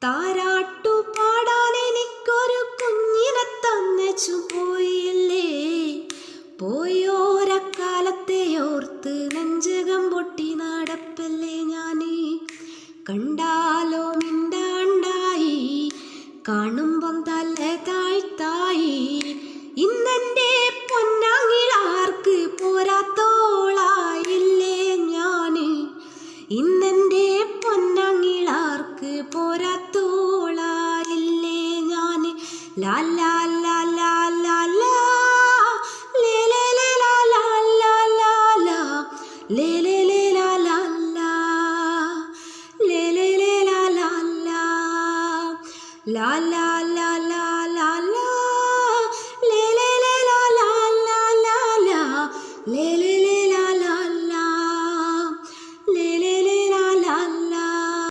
താരാട്ടു പാടാൻ എനിക്കൊരു കുഞ്ഞിനെ തന്നച്ചു പോയില്ലേ. പോയോരക്കാലത്തെ ഓർത്ത് നെഞ്ചകം പൊട്ടി നടപ്പല്ലേ ഞാന്. കണ്ടാലോ മിണ്ടാണ്ടായി, കാണുമ്പം തല താഴ്ത്തായി. ഇന്നെൻ്റെ പൊന്നാങ്ങിളാർക്ക് പോരാത്തോളായില്ലേ ഞാന്. ഇന്നെൻ്റെ പൊന്നാങ്ങിളാർക്ക് പോരാത്തോളായില്ലേ ഞാന്. ലാ ലാ ലാ ലാ ലാ ലാ ലേ ലേ ലേ ലാ ലാ ലാ ലാ ലാ ലേ ലേ ലേ ലാ ലാ ലാ ലേ ലേ ലേ ലാ ലാ ലാ ലാ ലാ ലാ.